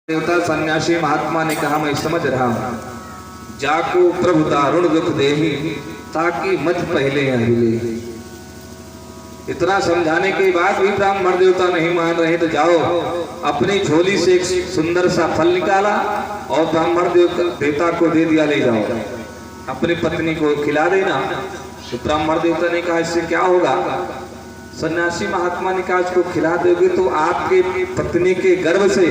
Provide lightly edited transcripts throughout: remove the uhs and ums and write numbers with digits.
देवता सन्यासी महात्मा ने कहा, मैं समझ रहा हूं, जाको प्रभु दारुण दुख देही ताकि मत पहले मिले। इतना समझाने के बाद भी ब्राह्मण देवता नहीं मान रहे तो जाओ, अपनी झोली से एक सुंदर सा फल निकाला और ब्राह्मण देवता को दे दिया, ले जाओ, अपनी पत्नी को खिला देना। तो ब्राह्मण देवता ने कहा, इससे क्या होगा? सन्यासी महात्मा ने कहा, इसको खिला दोगे तो आपके पत्नी के गर्भ से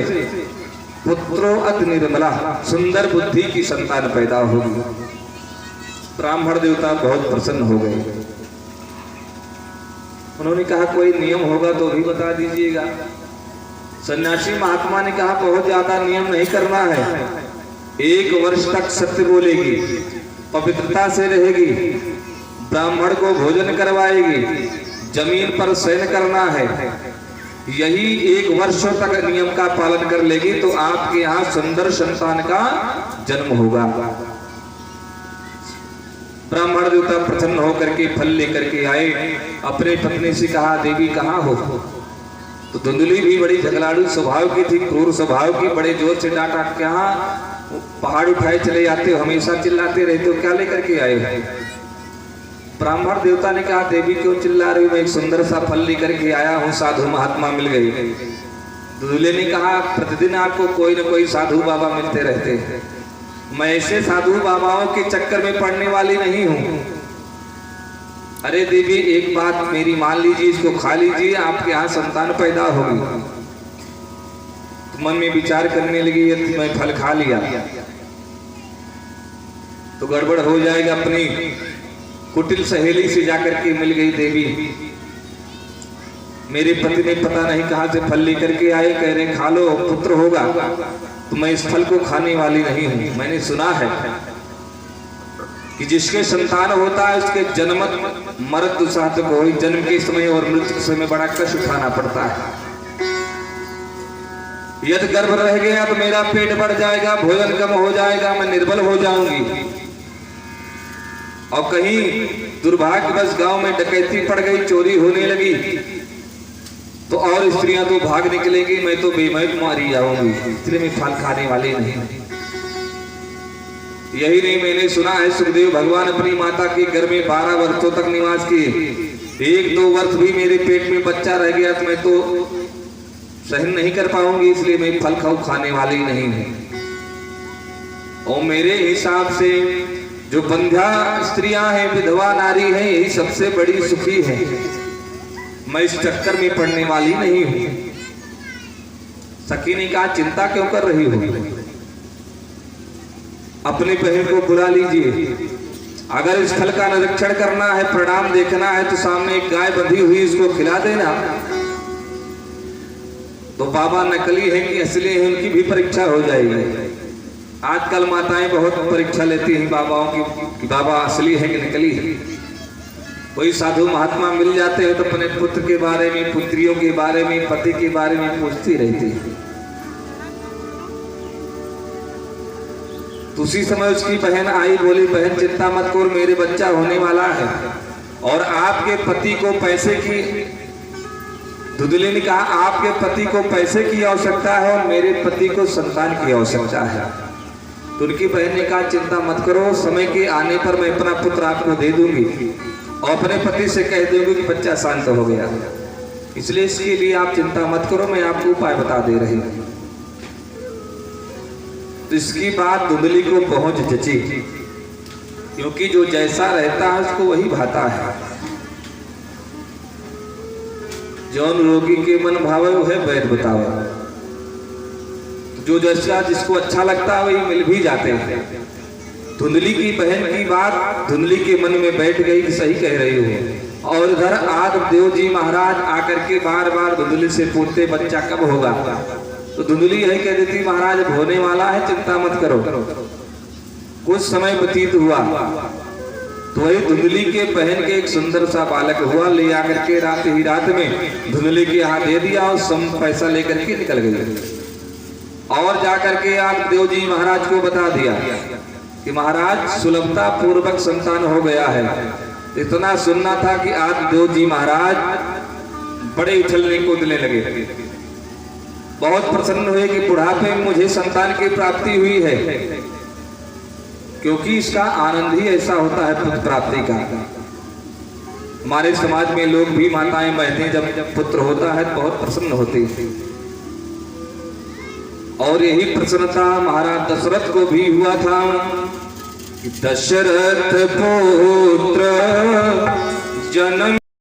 पुत्रो अति निर्मला सुंदर बुद्धि की संतान पैदा होगी। ब्राह्मण देवता बहुत प्रसन्न हो गए। उन्होंने कहा, कोई नियम होगा तो भी बता दीजिएगा। सन्यासी महात्मा ने कहा, बहुत ज्यादा नियम नहीं करना है, 1 वर्ष तक सत्य बोलेगी, पवित्रता से रहेगी, ब्राह्मण को भोजन करवाएगी, जमीन पर शयन करना है। यही 1 वर्ष तक नियम का पालन कर लेगी तो आपके यहाँ सुंदर संतान का जन्म होगा। ब्राह्मण देवता प्रसन्न होकर के फल लेकर के आए, अपने पत्नी से कहा, देवी कहाँ हो? तो धुंधली भी बड़ी झगड़ालू स्वभाव की थी, क्रूर स्वभाव की, बड़े जोर से डांटा, क्या पहाड़ उठाए चले जाते हो, हमेशा चिल्लाते रहते हो, क्या लेकर के आए? ब्राह्मण देवता ने कहा, देवी क्यों चिल्ला रही हो? मैं एक सुंदर सा फल लेकर के आया हूँ, साधु महात्मा मिल गई। दूल्हे ने कहा, प्रतिदिन आपको कोई न कोई साधु बाबा मिलते रहते हैं, मैं ऐसे साधु बाबाओं के चक्कर में पड़ने वाली नहीं हूँ। अरे देवी, एक बात मेरी मान लीजिए, इसको खा लीजिए, आपके यहाँ संतान पैदा होगी। तो मन में विचार करने लगी, मैं फल खा लिया तो गड़बड़ हो जाएगा। अपनी कुटिल सहेली से जाकर के मिल गई, देवी मेरे पति ने पता नहीं कहां से फल लेकर के आए, कह रहे खा लो पुत्र होगा, तो मैं इस फल को खाने वाली नहीं हूं। मैंने सुना है कि जिसके संतान होता है उसके जन्मत मरत दुसाहत को जन्म के समय और मृत्यु के समय बड़ा कष्ट उठाना पड़ता है। यदि गर्भ रह गया तो मेरा पेट बढ़ जाएगा, भोजन कम हो जाएगा, मैं निर्बल हो जाऊंगी, और कहीं दुर्भाग्यवश गांव में डकैती पड़ गई, चोरी होने लगी तो और स्त्रियां तो भाग निकलेगी, मैं तो बेमौत मारी जाऊंगी, इसलिए मैं फल खाने वाली नहीं। यही नहीं, मैंने सुना है सुखदेव भगवान अपनी माता के घर में 12 वर्षों तक निवास किए, 1-2 वर्ष भी मेरे पेट में बच्चा रह गया तो मैं तो सहन नहीं कर पाऊंगी, इसलिए मैं फल खाने वाली नहीं हूं। और मेरे हिसाब से जो बंध्या स्त्रियां हैं, विधवा नारी हैं, यही सबसे बड़ी सुखी है, मैं इस चक्कर में पड़ने वाली नहीं हूं। सखी ने कहा, चिंता क्यों कर रही हो? अपनी बहन को बुला लीजिए, अगर इस फल का निरीक्षण करना है, प्रणाम देखना है तो सामने एक गाय बंधी हुई, इसको खिला देना। तो बाबा नकली है कि असली है, उनकी भी परीक्षा हो जाएगी। आजकल माताएं बहुत परीक्षा लेती हैं बाबाओं की कि बाबा असली है कि नकली है। कोई साधु महात्मा मिल जाते हैं तो अपने पुत्र के बारे में, पुत्रियों के बारे में, पति के बारे में पूछती रहती है। तो उसी समय उसकी बहन आई, बोली, बहन चिंता मत करो, मेरे बच्चा होने वाला है और आपके पति को पैसे की, धुंधली ने कहा, आपके पति को पैसे की आवश्यकता है और मेरे पति को संतान की आवश्यकता है। तो उनकी बहन ने कहा, चिंता मत करो, समय के आने पर मैं अपना पुत्र आपको दे दूंगी और अपने पति से कह दूंगी कि बच्चा शांत हो गया, इसलिए इसके लिए आप चिंता मत करो, मैं आपको उपाय बता दे रही हूं। तो इसकी बात धुंधली को पहुंच जची, क्योंकि जो जैसा रहता है उसको वही भाता है। जौन रोगी के मन भावे वह वैद्य बतावे, जो जैसा जिसको अच्छा लगता है वही मिल भी जाते हैं। धुंधली की बहन की बात धुंधली के मन में बैठ गई कि सही कह रही हो। और इधर आदिदेव जी महाराज आकर के बार बार धुंधली से पूछते, बच्चा कब होगा? तो धुंधली यही कह देती, महाराज होने वाला है, चिंता मत करो। कुछ समय व्यतीत हुआ तो वही धुंधली के बहन के एक सुंदर सा बालक हुआ, ले आकर के रात ही रात में धुंधली के हाथ दे दिया और सम पैसा लेकर के निकल गई। और जाकर के आप देव जी महाराज को बता दिया कि महाराज सुलभता पूर्वक संतान हो गया है। इतना सुनना था कि आप देव जी महाराज बड़े उछलने कूदने लगे। बहुत प्रसन्न हुए कि बुढ़ापे में मुझे संतान की प्राप्ति हुई है, क्योंकि इसका आनंद ही ऐसा होता है पुत्र प्राप्ति का। हमारे समाज में लोग भी, माताएं बहनें, जब पुत्र होता है तो बहुत प्रसन्न होती है। और यही प्रसन्नता महाराज दशरथ को भी हुआ था कि दशरथ पुत्र जन्म